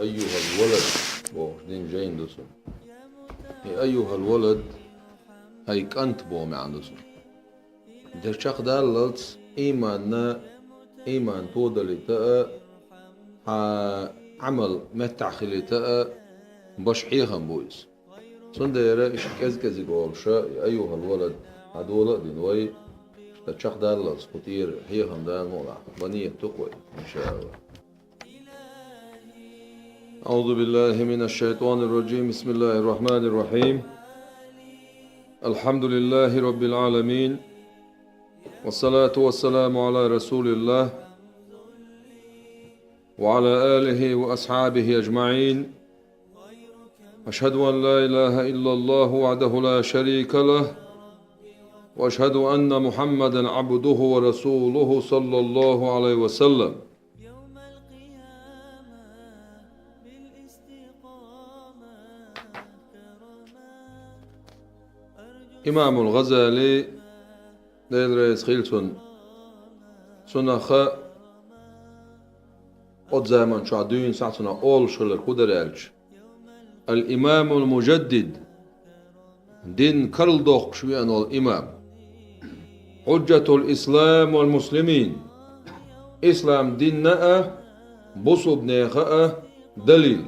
أيها الولد بوشدين جين دوسون أيها الولد هيك أنت بو معندسون در شخ دالت إيمان تودلي تأ عمل متعخلي تأ بشحيخن بويس سنديرة إيش كز يقول شا أيها الولد هدول دينوي تشخ دالت خطير حيخن دال مولا بنية تقوي إن شاء الله. أعوذ بالله من الشيطان الرجيم. بسم الله الرحمن الرحيم. الحمد لله رب العالمين، والصلاة والسلام على رسول الله وعلى آله وأصحابه أجمعين. أشهد أن لا إله إلا الله وحده لا شريك له، وأشهد أن محمدا عبده ورسوله صلى الله عليه وسلم. إمام الغزالي ديل رئيس خيلسون سنخا قد زمان شعدين ساعتنا أول شلر قدر ألج الإمام المجدد دين كرل دوق شويان الإمام حجة الإسلام والمسلمين إسلام دين نأه بصب نيخأه دليل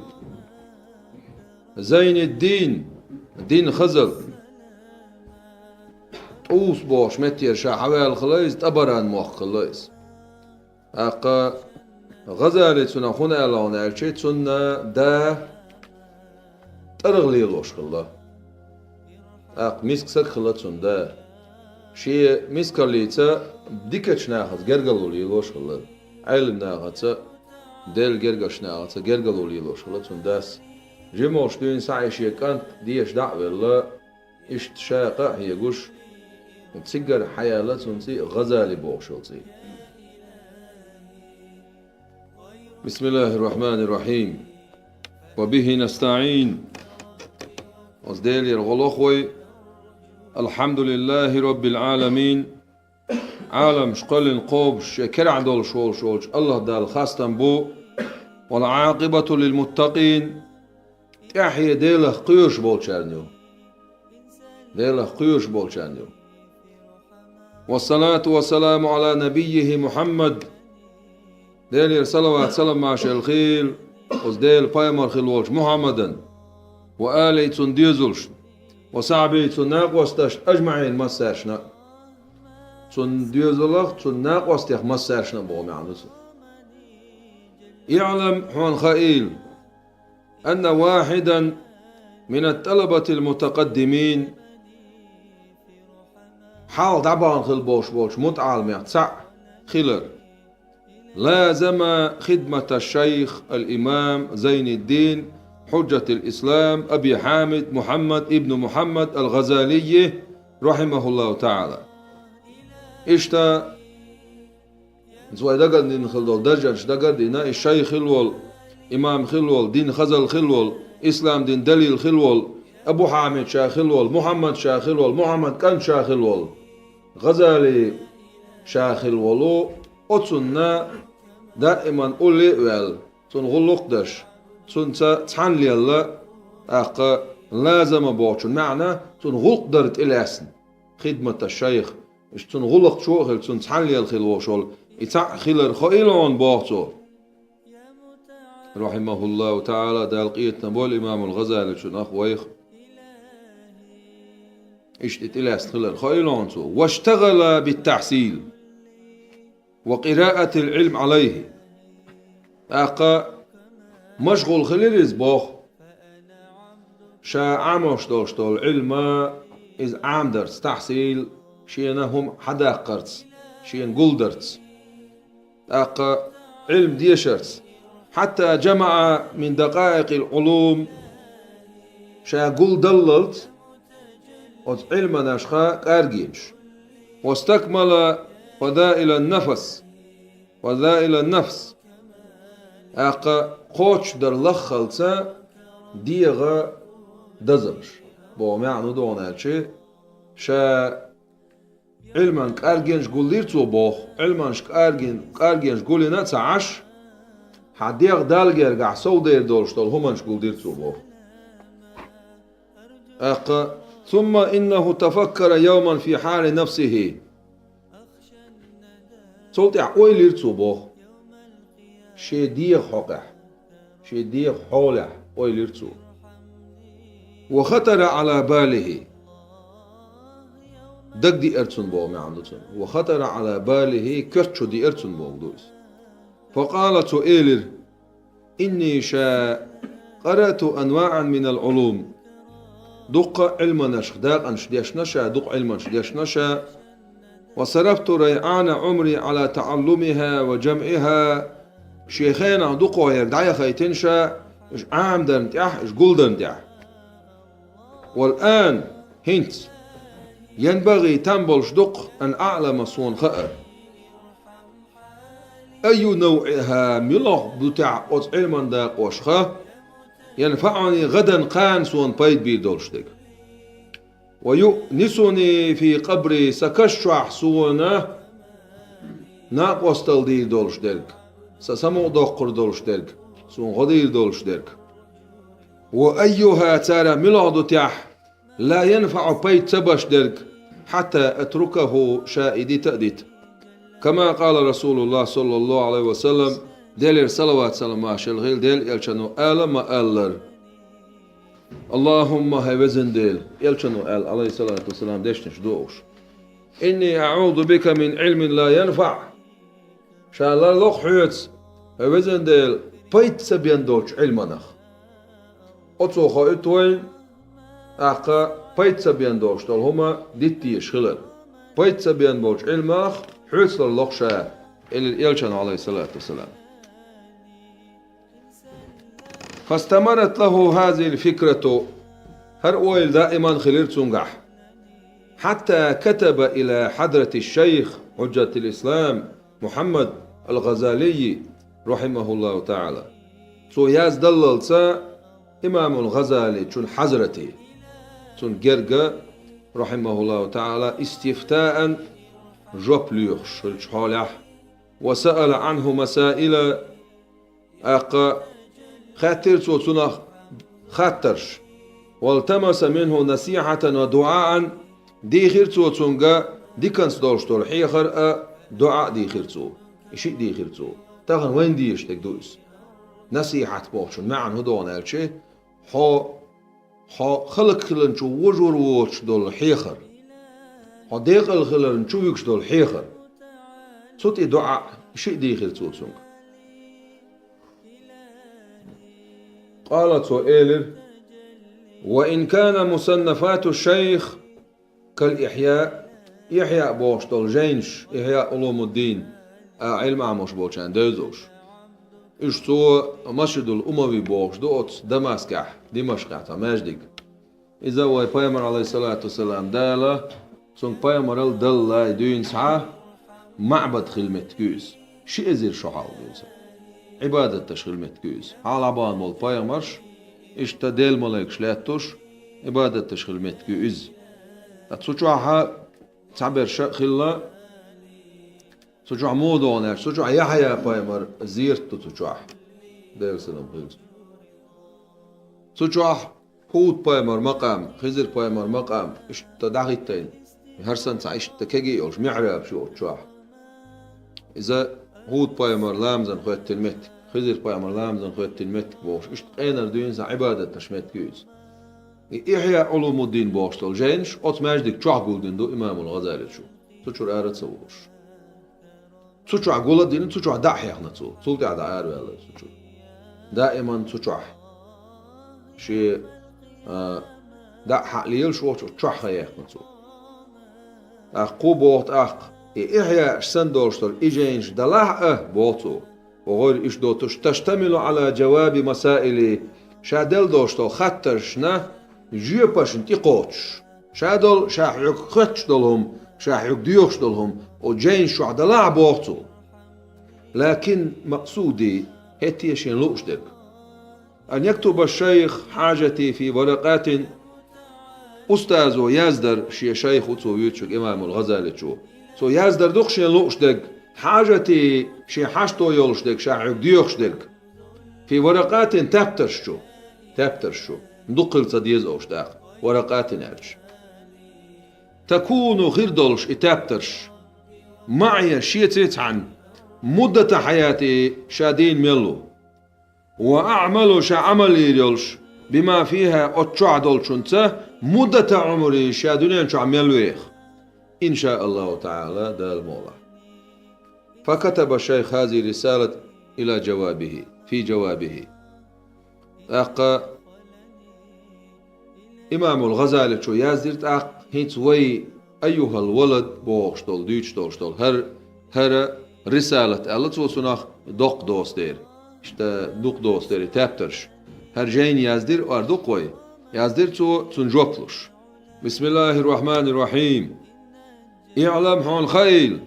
زين الدين دين خزل أوس بوش متير شا حوال خلاص تبران موخ خلاص أقا غزالي سنة خنا ألون ألشيت سنة دا ترغلي لوش خلا أق مسك سك خلات سن دا شيء مسك ليتا ديكتش ناخذ جرجلو لي لوش خلا علم ناخذ دل جرجش ناخذ جرجلو لي لوش خلا سن داس جموش دين سعي شيء كانت ديش دعوة لا اشتشاقة هي جوش تسجل حيالات سنسي غزالي بوشلتي. بسم الله الرحمن الرحيم. وبه نستعين. وزديل يرغلوخوي. الحمد لله رب العالمين. عالم شقل قوب شكر عدول شولش الله دال خاستن بو. والعاقبة للمتقين. تحيي ديله قيوش بولشانيو. ديله قيوش بولشانيو. والصلاة والسلام على نبيه محمد ديل صلوات سلام مع الخيل وزديل بايمر خلوش محمدا وآلي تنديزلش وصعبي تناق وستش أجمعين مساشنا تنديزلخ تناق وستيخ مساشنا بوم يعنسو. يعلم حوان خائيل أن واحدا من الطلبة المتقدمين حال دعبان خل بوش متعلم تسع خلر لازم خدمة الشيخ الإمام زين الدين حجة الإسلام أبي حامد محمد ابن محمد الغزالي رحمه الله تعالى. إشتا زوي دقر دين خلول درجة دقر دين الشيخ خلول إمام خلول دين خزل خلول إسلام دين دليل خلول أبو حامد شا خلول محمد شا خلول محمد كان شا خلول غزالي شاخل ولو أتسنى دائما أولي ويل تنغلق دش تنسان لي الله أقا لازم بوشن معنى تنغلق درت إلاسن خدمة الشيخ إش تنغلق شوخل تنسان لي الخلوشول إتع خلر خيلون بوحتو رحمه الله تعالى دالقيتنا بول إمام الغزالي شن أخويخ اشتت إلاس خلال خيلانسو واشتغل بالتحصيل وقراءة العلم عليه أقا مشغول خلال باخ شا عمش داشتال علم إز عام درس تحصيل شينهم حدا قرص شين قول درس أقا علم ديشرس حتى جمع من دقائق العلوم شا قول دللت علم نشخا قارجينش واستكمل فضائل النفس أقا قوش در لخلسا ديغا دزمش بو معنى دونالشي شا علمانك قارجينش قول ليرتو بوخ علمانش قارجينش قولي نتسعش حديق دالجر قع سودير دولشتول همنش قول دير صوبو ثم إنه تفكر يوما في حال نفسه صوت أوي لير صوبو شي ديق حقح شي ديق حولح أوي لير صوب وخطر على باله دق دي ارتسون بو معندتون وخطر على باله كرتشو دي ارتسون بو دوس فقالت إيلر إني قرأت أنواعا من العلوم دق علما نشخ داق أنش ديش نشا دق علما ديش نشا وصرفت ريعان عمري على تعلمها وجمعها شيخين دقوا يردعي خيتنشا إش عام درنتيح إش قول درنتيح والآن هنت ينبغي تنبل شدق أن أعلم صون خأر أي نوعها ملغ بتاع أوت علما داق وشخه ينفعني غدا قان صون بايد بير دولشتك ويؤنسني في قبري سكشح صونه ناق وستل دير دولشتك سسمو دقر دولشتك صون غدير دولشتك وأيها ترى ملغ تاح لا ينفع بيت تبش درك حتى أتركه شائدي تأديت كما قال رسول الله صلى الله عليه وسلم ديل صلوات سلام عشل غيل ديل يلشنو آل ما آلر اللهم هيوزن ديل يلشنو آل عليه الصلاة والسلام ديشنش دوش إني أعوذ بك من علم لا ينفع شاء الله لوخ حيوت هيوزن ديل بيت سبيان دوش علمناخ أتو خايتوين أقا بيت سبيان دوش دول هما ديتي شغلر بيت سبيان دوش علماخ حيوت لوخ شاء يلشنو عليه الصلاة والسلام فاستمرت له هذه الفكرة هرؤيل دائما خليل تنجح حتى كتب إلى حضرة الشيخ حجة الإسلام محمد الغزالي رحمه الله تعالى سو ياز دلل سا إمام الغزالي تون حضرتي تون جرجا رحمه الله تعالى استفتاء جوبليوخ الشحالح وسأل عنه مسائل أقا خاطر صوتنا خاطرش والتمس منه نصيحة ودعاء دي خير صوتونغا دي كانس دورشتور حيخر دعاء دي خير صو إشي دي خير صو تاغن وين دي يشتك دوس نصيحة بوشن معن هدون الشي ها خلق خلنشو وجور ووش دول حيخر ها ديقل خلنشو يكش دول حيخر صوت دعاء إشي دي خير صوتونغا قالت سؤال وإن كان مصنفات الشيخ كالإحياء إحياء بوشتول جينش إحياء علوم الدين علم عموش بوشان دوزوش إشتو مسجد الأموي بوش دوت دمسكح دمشق ماجدك إذا هو بيامر عليه الصلاة والسلام دالا سون بيامر الدلا دين ساعة معبد خلمت كيس شي إزير شحال دوزا عبادة تشغل متكوز على بان مول بايمرش اشتدل ملك شلاتوش عبادة تشغل متكوز تسوچوها تعبر خلا سوچو مودونر سوچو يحيى بايمر زيرت تسوچوه دير سلام خيز سوچوه هود بايمر مقام خزر بايمر مقام اشتدغيتين هرسن تعيش تكجي اوش معرب شو تشوه إذا هود بايمر لامزن خوات تلمت خزر بايمر لامزن خوات تلمت بوش اشت قينر دوين سا عبادة تشمت كيوز إحياء علوم الدين بوش تول جينش أوت ماجدك تشوح قولدين دو إمام الغزالي شو تشور آرت سووش تشوح قول الدين تشوح داحي احنا تو سلطي عدا عارو يالله تشوح دائما تشوح شي دا حقليل شو تشوح خياخ نتو أقو بوغت أق إحياء سندورشتر إيجينش دلاه بوتو وغير إيش دوتش تشتمل على جواب مسائل شادل دوشتو خطرشنا جيباش انتي قوتش شادل شاحيوك خطش دلهم شاحيوك ديوش دلهم وجين شو عدلاه بوتو لكن مقصودي هتي شين لوشدك أن يكتب الشيخ حاجتي في ورقات أستاذو يازدر شي شيخ وتسو يوتشك إمام الغزالي شو سو يازدر دوخشين لوشدك حاجتي شي حاجتو يولشدك شاحيوك ديوشدك في ورقات تبترشو دقل صديز أوشتاق ورقات نارش تكون غيردولش تبترش معي شيتت عن مدة حياتي شادين ميلو وأعمل عمل يريلش بما فيها أتشعدل شنته مدة عمري شادونين شو عملوا إن شاء الله تعالى دا المولى. فكتب الشيخ هذه رسالة إلى جوابه في جوابه أق إمام الغزالي شو يازدرت أق هيت وي أيها الولد بوغشتول ديوشتول هر رسالة الله توسناخ دوق دوستير işte دوق دوستير تابترش هر جين يازدر أردوق وي يازدر تو تنجوبلش. بسم الله الرحمن الرحيم. اعلم هون خيل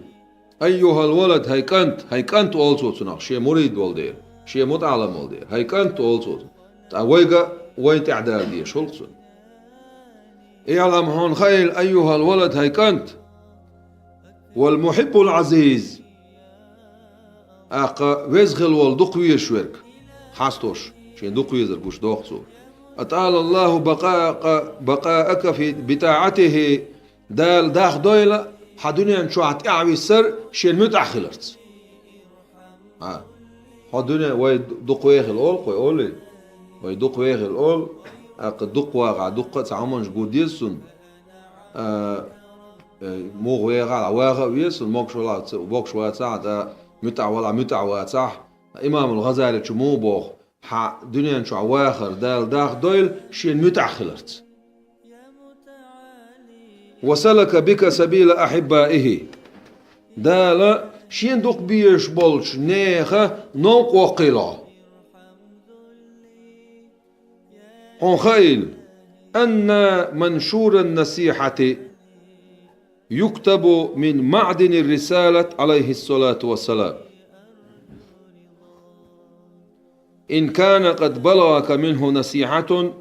أيها الولد هيكنت أولسو تناخ شيء مريد والدير شيء متعلم والدير هيكنت أولسو ويجا وين تعدال دي شلقسون. اعلم هون خيل أيها الولد هيكنت والمحب العزيز أقا وزغل والدق ويشورك حاستوش شين دق ويزر بوش دوخسو. أطال الله بقاءك في بتاعته دال داخ دويلة حدنيا شو عتقعوي السر شين متأخلرت حدنيا وي دق ويخل أول قوي أولي وي دق ويخل أول أق دق واقع دق تعمنش قديسون موغ ويغا واغا ويسون موغ شوات ساعة متعوات صح. إمام الغزالي شمو بوغ ح دنيا شو عواخر دال داخ دويل شين متأخلرت. وسلك بك سبيل أحبائه دال شين دوق بيش بولش نيخة نوق وقلا هون خيل أن منشور النصيحة يكتب من معدن الرسالة عليه الصلاة والسلام إن كان قد بلغك منه نصيحة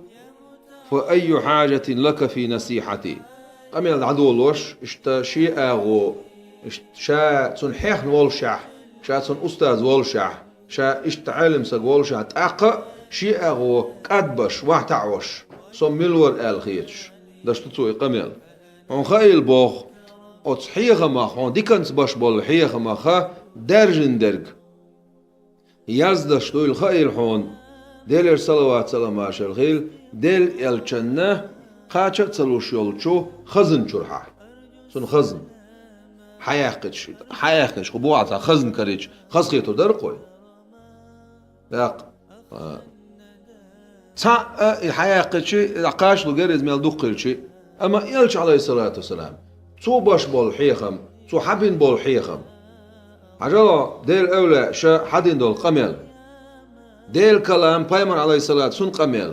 فأي حاجة لك في نصيحتي. أمين العدو لوش اشتا شيء أغو شا تنحيخ والشح شا تن أستاذ والشح شا اشتعلم سق والشح تأقى شيء أغو كادبش وحتعوش صميلور الخيتش دشتتو إقامل هون خايل بوخ أتصحيخ ماخ هون ديكنس باش بول حيخ ماخا درجن درج يزدشتو الخايل هون ديلر صلوات سلام عشر خيل ديل الجنة قاچا تلوش يولچو خزن شرحة سن خزن حياقش خبوعة خزن كريج خزقيتو درقوي لاق تا حياقش عقاش لو جرز مال دقلشي اما يلش عليه الصلاة والسلام تو باش بول حيخم تو حبين بول حيخم عجلا ديل أولى شا حدين دول قميل ديل كلام بايمر عليه الصلاة سن قميل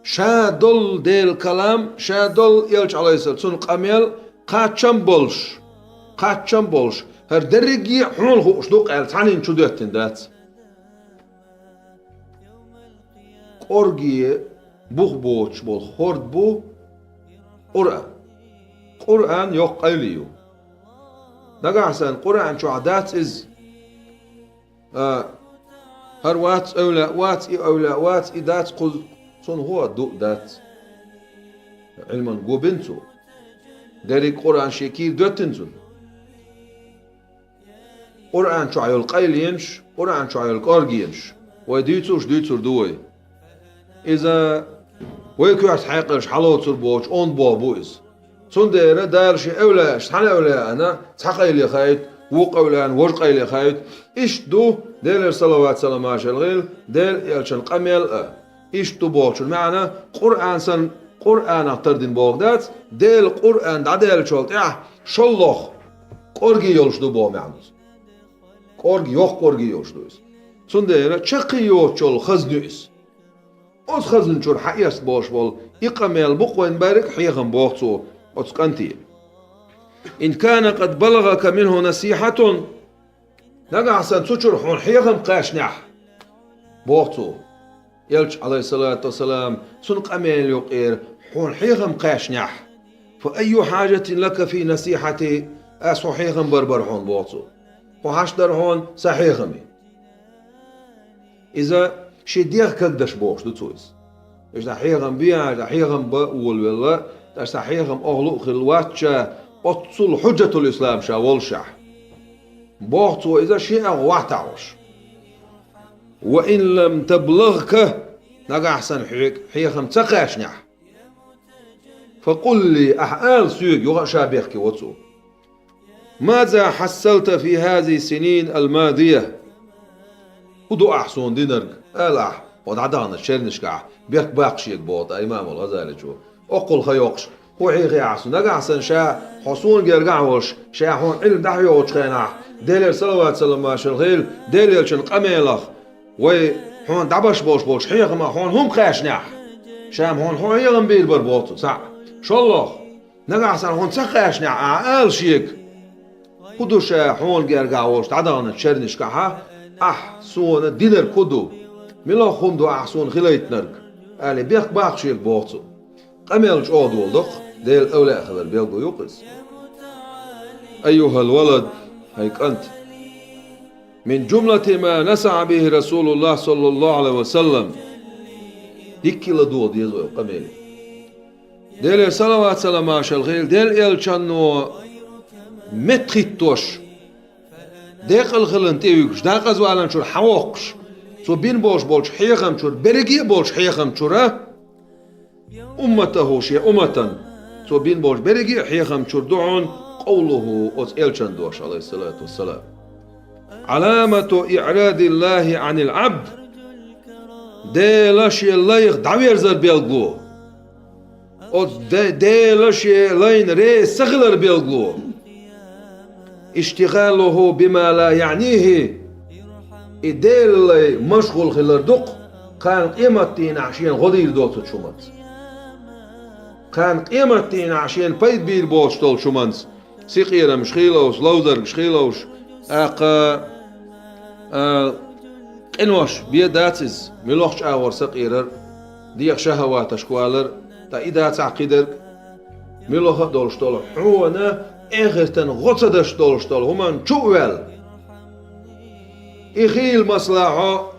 شا دول ديل كلام شا دول يلش عليه الصلاة سن قميل قاتشم بولش هر درجي حول هو شدوق التانين شو دوتين دات قرجي بوخ بول خورد بو قرآن يوق قيليو دقا حسن قرآن شو عدات إز هر وات أولى إدات قل صن هو دو دات علما قو بنتو داري قرآن شكير دوتنزون قرآن شو عيول قيلينش قرآن شو عيول قرجينش وديتوش دوي إذا ويكوعت حيقرش حلوتر بوش اون بوز صن ديرة دار شي أولى شحال أولى أنا تحقي لي خايت وق أولى وجقي لي خايت إيش دو دير صلوات سلام عشر غيل دير يلشن قميل إيش دو بوش المعنى قرآن أقتردين بوغدات ديل قرآن دعديل شولت شلوخ قرقي يولش دو بو معنى قرقي يولش دويس صن ديرة چقي يوشل خزنويس أوز خزن شور حياس بوش بول إقامل بقوين بارك حيخن بوغتو أتسكنتي إن كان قد بلغك منه نصيحة نقع حسن تشور حون حيخن قاشنح بوغتو يلش عليه الصلاة والسلام سنق أميل يقير حون حيخن قاشنح فأي حاجة لك في نصيحتي أسو حيخن بربر حون بوغتو وحشدر حون صحيخمي إذا شي دير كدش بوش دو تويس إيش تحيغم بيع تحيغم بقول والله تحيغم أغلق خلواتشا أتصل حجة الإسلام شا والشع بوحتو إذا شيء أغواتعوش وإن لم تبلغك نقع أحسن حيغم تقاشنع فقل لي أحقال سيق يغا شابيخك واتسو ماذا حصلت في هذه السنين الماضية ودو أحسن دينرك ألح ودعدانا شرنشكع بيك باقشيك بوط إمام الغزالي جو أقل خيوقش هو حيغي أحسن نقع أحسن شا حصون جرقعوش شا حون علم دحيوش خينع ديلير صلوات سلام شلغيل ديلير شن قميلخ وي حون دبش بوش حيغم حون هم خاشنع شام هون حيغم بيل بربوطو صح شالله نقع أحسن هون تخاشنع أقل شيك كدو شا حون جرقعوش دعدانا شرنشكع أحسن دينر كدو ملا خمدو أحسن خليت نرق قال بيك باقشيك بوطو قميلش أودول دق ديل أولى خبر بيلقو يقص أيها الولد هيك أنت من جملة ما نسع به رسول الله صلى الله عليه وسلم ديك لدو ديزو قميل ديل صلوات سلام عشان غير ديل إلشانو متخيتوش ديق الخلن تيوكش داق أزوالان شور حواقش سو بين بولش حيخم شور برقية بولش حيخم شور أمته شيء أمة سو بين بولش برقية حيخم شور دعون قوله أس إلشان دوش عليه الصلاة والسلام علامة إعراض الله عن العبد ديلاش يلايق دعوير زر بيلقو أس ديلاش يلاين ري سغلر بيلقو اشتغاله بما لا يعنيه إديل مشغول خلر دق كان قيمتين عشان غدير دوت شمت كان قيمتين عشان بيت بير بوش طول شمنس سيقيرا مش خيلوش لوزر مش خيلوش إنوش بيداتز ملوخش آور سقيرر ديخ شهوات شكوالر تا إذا تعقيدر ملوخ دولش طول حوانا إغرتن غصدش دولش طول همان شوال إخيل مصلحة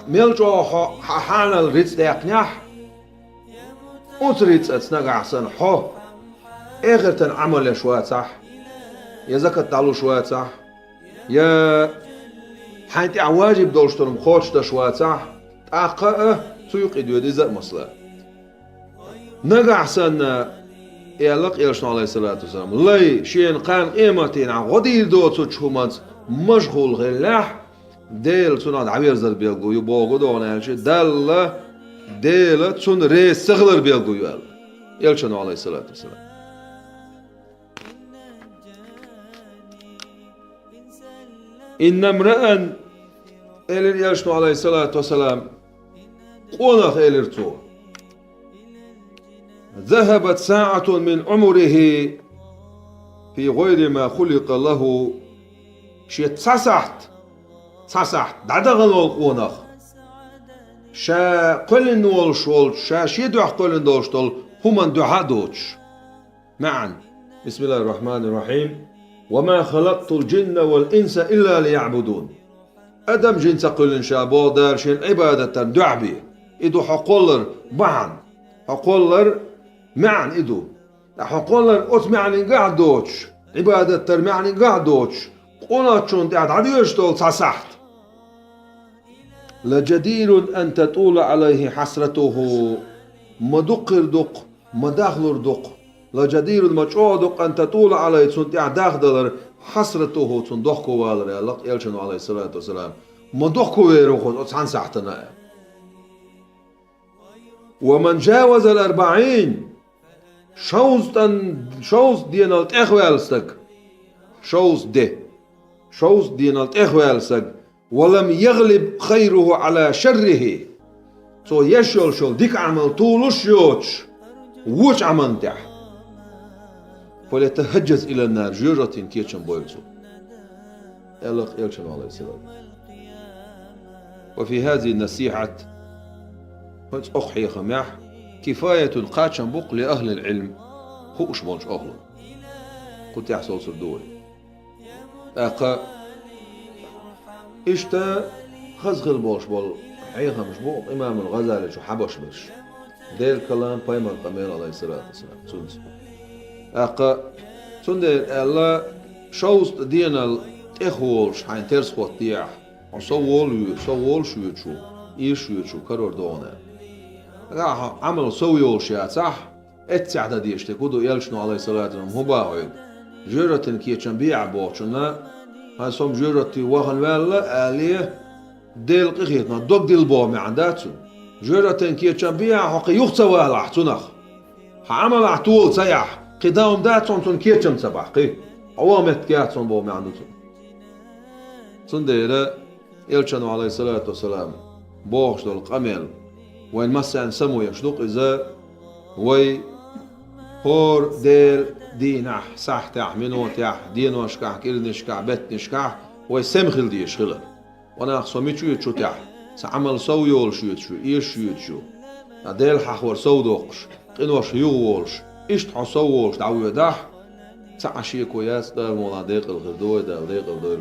ملجو حانا الريتس ديقنيح أتريتس أتنقع أحسن حو إغرتن عمل شوات صح يا زكاة تعلو شوات صح يا حانتي عواجب دولش طول مخوش دا شوات صح تاقا سيوق إدوى دي زر مصلحة نقع أحسن إيالق إلشنا عليه الصلاة والسلام لي شين قان قيمتين عن غدير دوت سوچهمانس مشغول غلاح ديل سناد عبير زر بيلقو يبوغو دوغنا يلشي دل ديل سن ريس سغلر بيلقو يوال يلشنا عليه الصلاة والسلام إن امرأ إلر يلشنا عليه الصلاة والسلام قونخ إلرتو ذهبت ساعة من عمره في غير ما خلق له شي تصحت دعدغن والقونخ شا قلن والشول شا شيدوح قلن دوشتول همان دعا دوش معا بسم الله الرحمن الرحيم وما خلقت الجن والإنس إلا ليعبدون أدم جنس قلن شابو دارشين عبادة دعبي إدو حقولر بعن حقولر معن إدو حقولر أت معني قعدوش عبادة تر معني قعدوش قناتشون تعد عديش تول صحت لجدير أن تطول عليه حسرته مدقر دق مداخلر دق لجدير مجعو دق أن تطول عليه تون تعد داخدلر حسرته تون دقو والر يا لق يلشنو عليه الصلاة والسلام مدقو ويروخد أتسان سحتنا ومن جاوز 40 شوز دينالت إخوالستك شوز دينالت إخوالستك ولم يغلب خيره على شره سو يشول شول ديك عمل طولش يوتش وش عملتح فليتهجز إلى النار جرة كيتشن بويلسو ألق يلشن عليه السلام وفي هذه النصيحة أخحي خميح كفاية قاتشن بق لأهل العلم هو أشبونش أهل قلت يحصل سردوري أقا إشتا خزخل بوش بول حيخا مش بو إمام الغزالي شو حبش بش ديل كلام بايمر قميل عليه الصلاة والسلام سند أقا سند الله شوز دينا الإخوالش حين ترس وطيح وصوول شو يتشو إيش يتشو كرور دونا راح عملوا سويول شيء صح اتسعد ديشت كودو يلشنو عليه الصلاة والسلام هو باعي جرة كي تشبيع بوشنا هاي صوم جرة وهن ولا آلية ديل قيتنا دوك ديل بو ما عنداتو جرة كي تشبيع حق يختوى على حتنخ عمل عطول سيح قدام داتون تون كي تشم سبح قي عوامت كياتون بو ما عندتو صنديرة يلشنو عليه الصلاة والسلام بوش دول قمل وين مسا سمو يشدق إذا وي هور ديل دينح صح تاح منو تاح دينو اشكح كيل نشكح بيت نشكح وي سمخل دي يشغل وانا اخصمي شو يتشو تاح سعمل سو يول شو يتشو ايش شو يتشو ديل حخور سو دوقش قنوش يوولش اشت حسو وولش دعوه داح سعشي كويس دار مولا ديق الغردوي ديق الغردوي